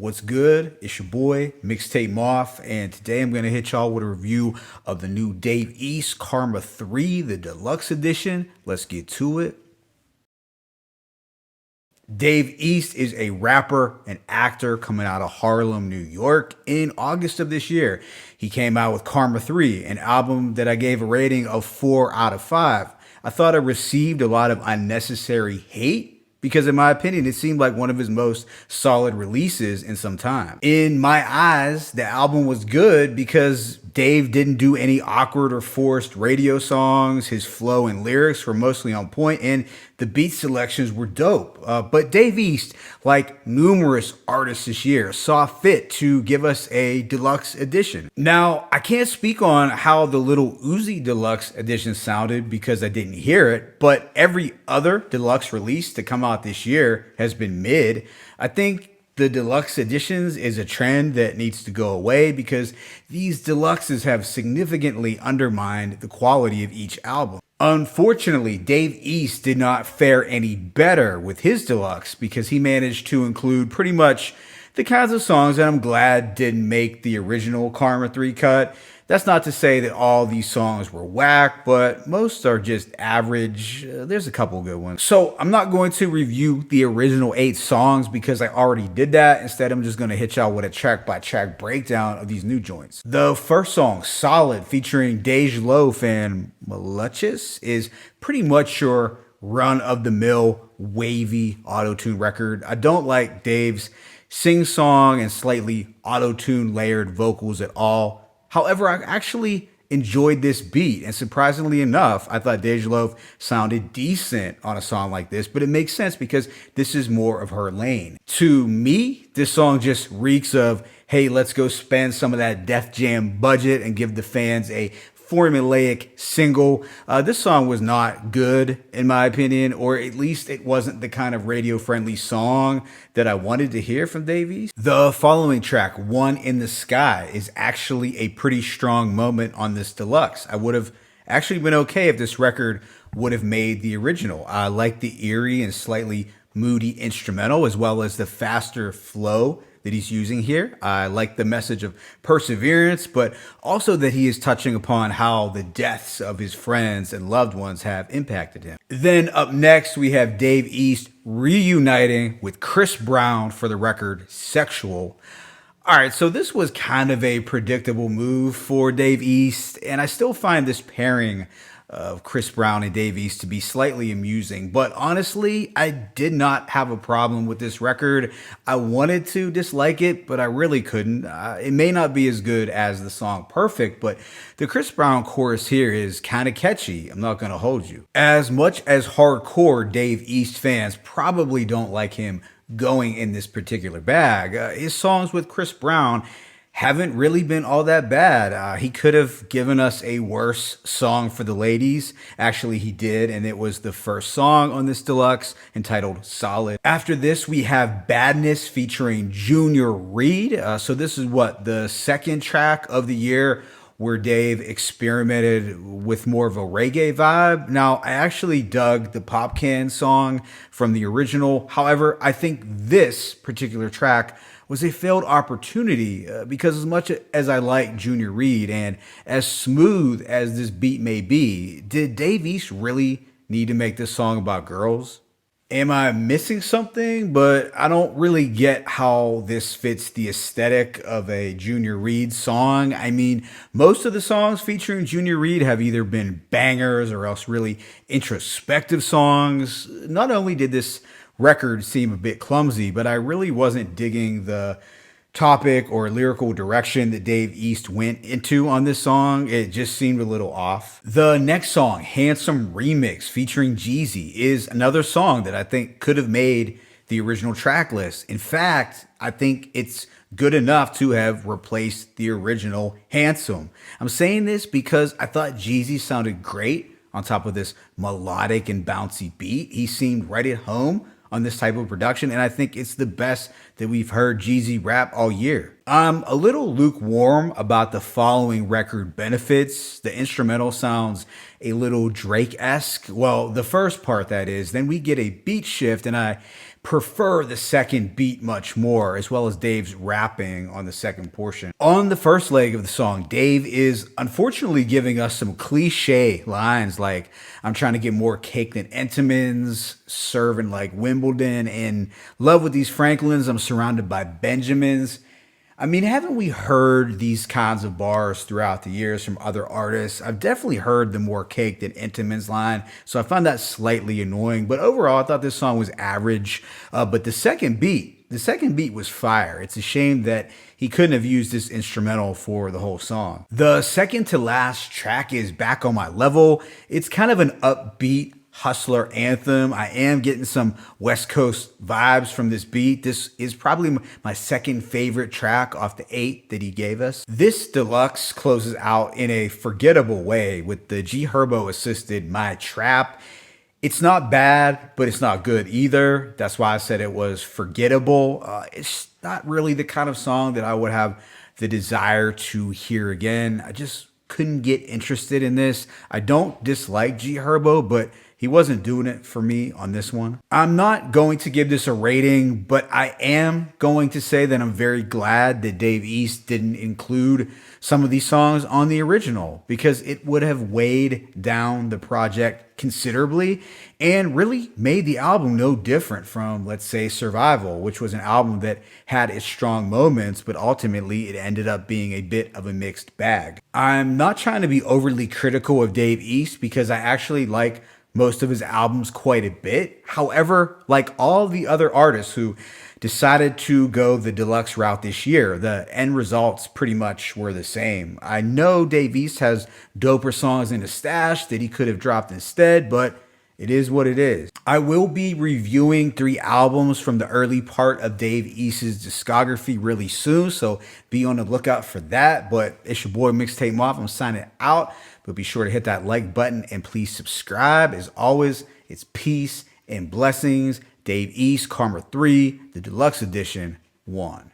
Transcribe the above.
What's good? It's your boy, Mixtape Moth, and today I'm going to hit y'all with a review of the new Dave East Karma 3, the deluxe edition. Let's get to it. Dave East is a rapper and actor coming out of Harlem, New York in August of this year. He came out with Karma 3, an album that I gave a rating of 4 out of 5. I thought it received a lot of unnecessary hate because in my opinion, it seemed like one of his most solid releases in some time. In my eyes, the album was good because Dave didn't do any awkward or forced radio songs. His flow and lyrics were mostly on point, and the beat selections were dope. But Dave East, like numerous artists this year, saw fit to give us a deluxe edition. Now, I can't speak on how the Little Uzi deluxe edition sounded because I didn't hear it, but every other deluxe release to come out this year has been mid. I think the deluxe editions is a trend that needs to go away because these deluxes have significantly undermined the quality of each album. Unfortunately, Dave East did not fare any better with his deluxe because he managed to include pretty much the kinds of songs that I'm glad didn't make the original Karma 3 cut. That's not to say that all these songs were whack, but most are just average. There's a couple good ones. So I'm not going to review the original 8 songs because I already did that. Instead, I'm just going to hit y'all with a track by track breakdown of these new joints. The first song, Solid, featuring Dej Loaf and Deluxe, is pretty much your run-of-the-mill wavy auto-tune record. I don't like Dave's sing-song and slightly auto-tune layered vocals at all. However, I actually enjoyed this beat, and surprisingly enough, I thought Dej Loaf sounded decent on a song like this, but it makes sense because this is more of her lane. To me, this song just reeks of, hey, let's go spend some of that Def Jam budget and give the fans a formulaic single. This song was not good in my opinion, or at least it wasn't the kind of radio friendly song that I wanted to hear from Dave East. The following track, One in the Sky, is actually a pretty strong moment on this deluxe. I would have actually been okay if this record would have made the original. I like the eerie and slightly moody instrumental as well as the faster flow that he's using here. I like the message of perseverance, but also that he is touching upon how the deaths of his friends and loved ones have impacted him. Then up next, we have Dave East reuniting with Chris Brown for the record Sexual. All right, so this was kind of a predictable move for Dave East, and I still find this pairing of Chris Brown and Dave East to be slightly amusing, but honestly, I did not have a problem with this record. I wanted to dislike it, but I really couldn't. It may not be as good as the song Perfect, but the Chris Brown chorus here is kind of catchy. I'm not going to hold you. As much as hardcore Dave East fans probably don't like him going in this particular bag, his songs with Chris Brown haven't really been all that bad. He could have given us a worse song for the ladies. Actually, he did, and it was the first song on this deluxe entitled Solid. After this, we have Badness featuring Junior Reid. So this is the second track of the year where Dave experimented with more of a reggae vibe. Now, I actually dug the Pop Can song from the original. However, I think this particular track was a failed opportunity because as much as I like Junior Reid and as smooth as this beat may be, did Dave East really need to make this song about girls? Am I missing something? But I don't really get how this fits the aesthetic of a Junior Reid song. I mean, most of the songs featuring Junior Reid have either been bangers or else really introspective songs. Not only did this record seem a bit clumsy, but I really wasn't digging the topic or lyrical direction that Dave East went into on this song. It just seemed a little off. The next song, Handsome Remix featuring Jeezy, is another song that I think could have made the original track list. In fact, I think it's good enough to have replaced the original Handsome. I'm saying this because I thought Jeezy sounded great on top of this melodic and bouncy beat. He seemed right at home on this type of production, and I think it's the best that we've heard Jeezy rap all year. I'm a little lukewarm about the following record, Benefits. The instrumental sounds a little Drake-esque. Well, the first part, that is. Then we get a beat shift, and I prefer the second beat much more, as well as Dave's rapping on the second portion. On the first leg of the song, Dave is unfortunately giving us some cliche lines like, I'm trying to get more cake than Entenmann's, serving like Wimbledon, and love with these Franklins, I'm surrounded by Benjamins. I mean, haven't we heard these kinds of bars throughout the years from other artists? I've definitely heard the more cake than Entenmann's line, so I find that slightly annoying. But overall, I thought this song was average. But the second beat was fire. It's a shame that he couldn't have used this instrumental for the whole song. The second to last track is Back on My Level. It's kind of an upbeat hustler anthem. I am getting some West Coast vibes from this beat. This is probably my second favorite track off the 8 that he gave us. This deluxe closes out in a forgettable way with the G Herbo assisted My Trap. It's not bad, but it's not good either. That's why I said it was forgettable. It's not really the kind of song that I would have the desire to hear again. I just couldn't get interested in this. I don't dislike G Herbo, but he wasn't doing it for me on this one. I'm not going to give this a rating, but I am going to say that I'm very glad that Dave East didn't include some of these songs on the original, because it would have weighed down the project considerably and really made the album no different from, let's say, Survival, which was an album that had its strong moments, but ultimately it ended up being a bit of a mixed bag. I'm not trying to be overly critical of Dave East, because I actually like most of his albums quite a bit. However, like all the other artists who decided to go the deluxe route this year, the end results pretty much were the same. I know Dave East has doper songs in his stash that he could have dropped instead, but it is what it is. I will be reviewing 3 albums from the early part of Dave East's discography really soon, so be on the lookout for that. But it's your boy Mixtape Moth. I'm signing out, but be sure to hit that like button and please subscribe. As always, it's peace and blessings. Dave East, Karma 3, the Deluxe Edition 1.